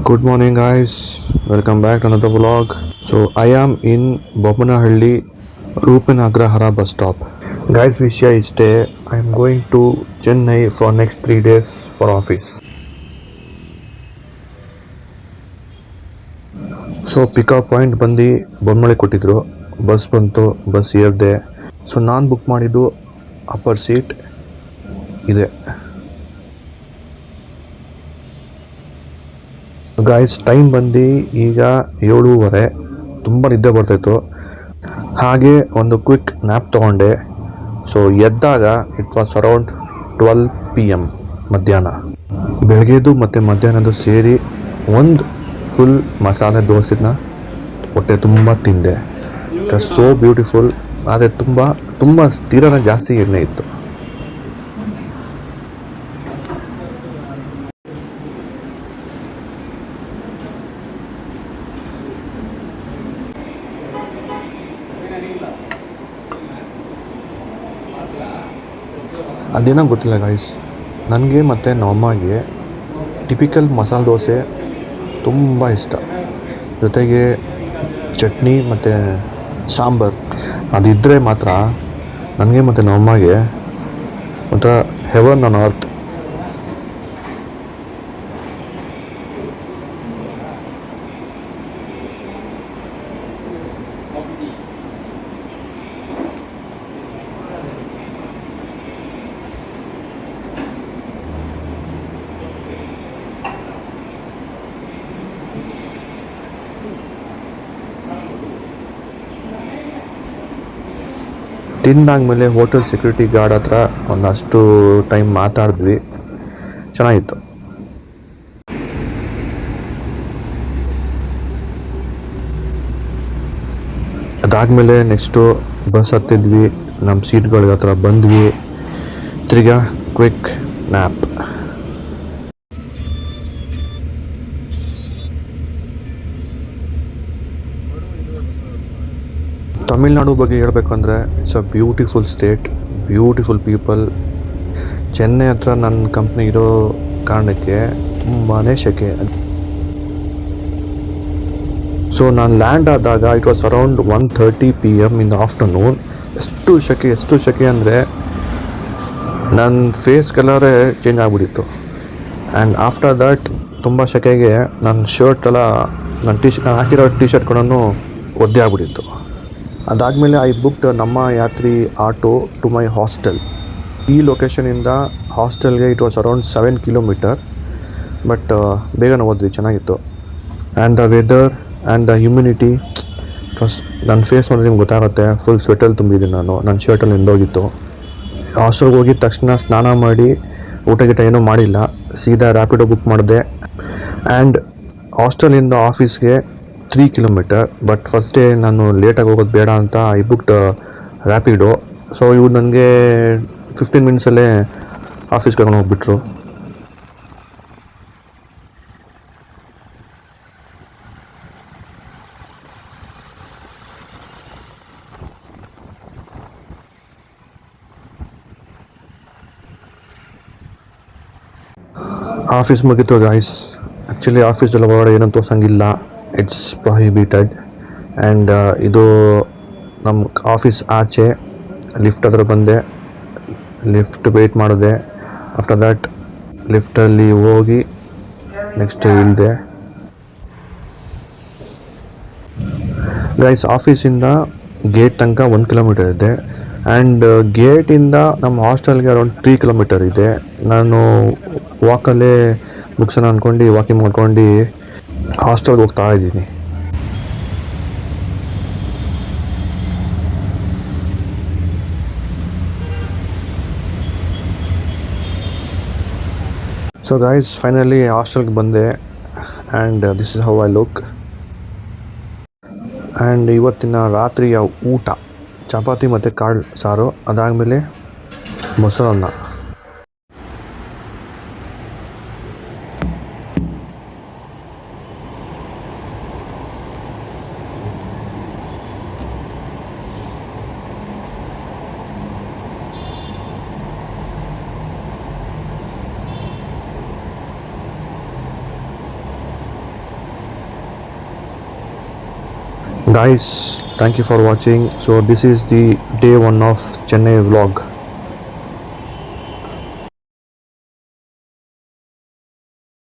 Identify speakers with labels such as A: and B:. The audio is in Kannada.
A: Good morning, guys. Welcome back to another vlog. So, I am in Bobanahalli Rupanagara bus stop. Guys, Vishya is day. I am going to Chennai for next 3 days for office. So pickup point ಬಂದು ಬೊಮ್ಮಳೆ ಕೊಟ್ಟಿದ್ರು. ಬಸ್ ಬಂತು, ಬಸ್ ಏರಿದೆ. ಸೊ ನಾನು ಬುಕ್ ಮಾಡಿದ್ದು ಅಪ್ಪರ್ ಸೀಟ್ ಇದೆ. ಗಾಯ್ಸ್, ಟೈಮ್ ಬಂದು ಈಗ 7:30. ತುಂಬ ನಿದ್ದೆ ಬರ್ತಾಯಿತ್ತು. ಹಾಗೆ ಒಂದು ಕ್ವಿಕ್ ನ್ಯಾಪ್ ತೊಗೊಂಡೆ. ಸೊ ಎದ್ದಾಗ ಇಟ್ ವಾಸ್ ಅರೌಂಡ್ 12 PM ಮಧ್ಯಾಹ್ನ. ಬೆಳಗ್ಗೆದು ಮತ್ತು ಮಧ್ಯಾಹ್ನದ್ದು ಸೇರಿ ಒಂದು ಫುಲ್ ಮಸಾಲೆ ದೋಸೆನ ಹೊಟ್ಟೆ ತುಂಬ ತಿಂದೆ. It was so beautiful. ಆದರೆ ತುಂಬ ತುಂಬ ತೀರನ ಜಾಸ್ತಿ ಎಣ್ಣೆ ಇತ್ತು. ಅದೇನೋ ಗೊತ್ತಿಲ್ಲ ಗಾಯ್ಸ್, ನನಗೆ ಮತ್ತು ನಮ್ಮಮ್ಮಗೆ ಟಿಪಿಕಲ್ ಮಸಾಲೆ ದೋಸೆ ತುಂಬ ಇಷ್ಟ. ಜೊತೆಗೆ ಚಟ್ನಿ ಮತ್ತು ಸಾಂಬಾರು ಅದಿದ್ದರೆ ಮಾತ್ರ ನನಗೆ ಮತ್ತು ನಮ್ಮಮ್ಮಗೆ ಒಂಥರ ಹೆವನ್ ಆನ್ ಅರ್ತ್. ತಿಂದಾದ್ಮೇಲೆ ಹೋಟೆಲ್ ಸೆಕ್ಯೂರಿಟಿ ಗಾರ್ಡ್ ಹತ್ರ ಒಂದಷ್ಟು ಟೈಮ್ ಮಾತಾಡಿದ್ವಿ. ಚೆನ್ನಾಗಿತ್ತು. ಅದಾದಮೇಲೆ ನೆಕ್ಸ್ಟು ಬಸ್ ಹತ್ತಿದ್ವಿ. ನಮ್ಮ ಸೀಟ್ಗಳ ಹತ್ರ ಬಂದ್ವಿ. ತಿರ್ಗಾ ಕ್ವಿಕ್ ನ್ಯಾಪ್. ತಮಿಳ್ನಾಡು ಬಗ್ಗೆ ಹೇಳಬೇಕಂದ್ರೆ it's a beautiful state, beautiful people. Chennai ಹತ್ರ ನನ್ನ ಕಂಪ್ನಿ ಇರೋ ಕಾರಣಕ್ಕೆ ತುಂಬಾ ಸೆಕೆ. ಸೊ ನಾನು ಲ್ಯಾಂಡ್ ಆದಾಗ it was around 1:30 PM in the afternoon. ಎಷ್ಟು ಸೆಕೆ ಅಂದರೆ ನನ್ನ ಫೇಸ್ ಕಲರೇ ಚೇಂಜ್ ಆಗಿಬಿಟ್ಟಿತ್ತು. ಆ್ಯಂಡ್ ಆಫ್ಟರ್ ದಟ್ ತುಂಬ ಸೆಕೆಗೆ ನನ್ನ ಶರ್ಟ್ ಎಲ್ಲ ನಾನು ಹಾಕಿರೋ ಟಿ ಶರ್ಟ್ಗಳನ್ನು ಒದ್ದೆ ಆಗ್ಬಿಟ್ಟಿತ್ತು. ಅದಾದಮೇಲೆ I booked Namma Yatri auto to my hostel. ಈ ಲೊಕೇಶನಿಂದ ಹಾಸ್ಟೆಲ್ಗೆ it was around 7 kilometre. But ಬೇಗನೆ ಹೋದ್ವಿ, ಚೆನ್ನಾಗಿತ್ತು. And the weather and the humidity, it was ನನ್ನ ಫೇಸ್ ನೋಡಿದ್ರೆ ನಿಮ್ಗೆ ಗೊತ್ತಾಗುತ್ತೆ. ಫುಲ್ ಸ್ವೆಟಲ್ಲಿ ತುಂಬಿದ್ದೀನಿ ನಾನು. ನನ್ನ ಶರ್ಟಲ್ಲಿ ನಿಂದೋಗಿತ್ತು. ಹಾಸ್ಟೆಲ್ಗೆ ಹೋಗಿದ ತಕ್ಷಣ ಸ್ನಾನ ಮಾಡಿ ಊಟ ಏನೂ ಮಾಡಿಲ್ಲ, ಸೀದಾ ರ್ಯಾಪಿಡೋ ಬುಕ್ ಮಾಡಿದೆ. ಆ್ಯಂಡ್ ಹಾಸ್ಟೆಲಿಂದ ಆಫೀಸ್ಗೆ 3 ಕಿಲೋಮೀಟರ್. ಬಟ್ ಫಸ್ಟ್ ಡೇ ನಾನು ಲೇಟಾಗಿ ಹೋಗೋದು ಬೇಡ ಅಂತ ಐ ಬುಕ್ಡ್ ರ್ಯಾಪಿಡೋ. ಸೊ ಇವ್ರು ನನಗೆ 15 ಮಿನಿಟ್ಸಲ್ಲೇ ಆಫೀಸ್ಗೆ ಕರ್ಕೊಂಡು ಹೋಗ್ಬಿಟ್ರು. ಆಫೀಸ್ ಮುಗಿತು ಗಾಯ್ಸ್. ಆ್ಯಕ್ಚುಲಿ ಆಫೀಸಲ್ಲಿ ಹೊರಗಡೆ ಏನೂ ತೋರ್ಸಂಗಿಲ್ಲ, ಇಟ್ಸ್ ಪ್ರೊಹಿಬಿಟೆಡ್. ಆ್ಯಂಡ್ ಇದು ನಮ್ಮ ಆಫೀಸ್ ಆಚೆ ಲಿಫ್ಟ್ ಹತ್ರ ಬಂದೆ. ಲಿಫ್ಟ್ ವೆಯ್ಟ್ ಮಾಡಿದೆ. ಆಫ್ಟರ್ ದ್ಯಾಟ್ ಲಿಫ್ಟಲ್ಲಿ ಹೋಗಿ ನೆಕ್ಸ್ಟ್ ಇಳಿದೆ. ಗೈಸ್, ಆಫೀಸಿಂದ ಗೇಟ್ ತನಕ 1 ಕಿಲೋಮೀಟರ್ ಇದೆ. ಆ್ಯಂಡ್ ಗೇಟಿಂದ ನಮ್ಮ ಹಾಸ್ಟೆಲ್ಗೆ ಅರೌಂಡ್ 3 ಕಿಲೋಮೀಟರ್ ಇದೆ. ನಾನು ವಾಕಲ್ಲೇ ಮುಗಿಸೋಣ ಅಂದ್ಕೊಂಡು ವಾಕಿಂಗ್ ಮಾಡ್ಕೊಂಡು ಹಾಸ್ಟೆಲ್ಗೆ ಹೋಗ್ತಾ ಇದ್ದೀನಿ. ಸೊ ಗೈಸ್, ಫೈನಲಿ ಹಾಸ್ಟೆಲ್ಗೆ ಬಂದೆ. And this is how I look. And ಇವತ್ತಿನ ರಾತ್ರಿಯ ಊಟ ಚಪಾತಿ ಮತ್ತು ಕಾಳು ಸಾರು, ಅದಾದಮೇಲೆ ಮೊಸರನ್ನ. Guys, thank you for watching. So this is the day one of Chennai vlog.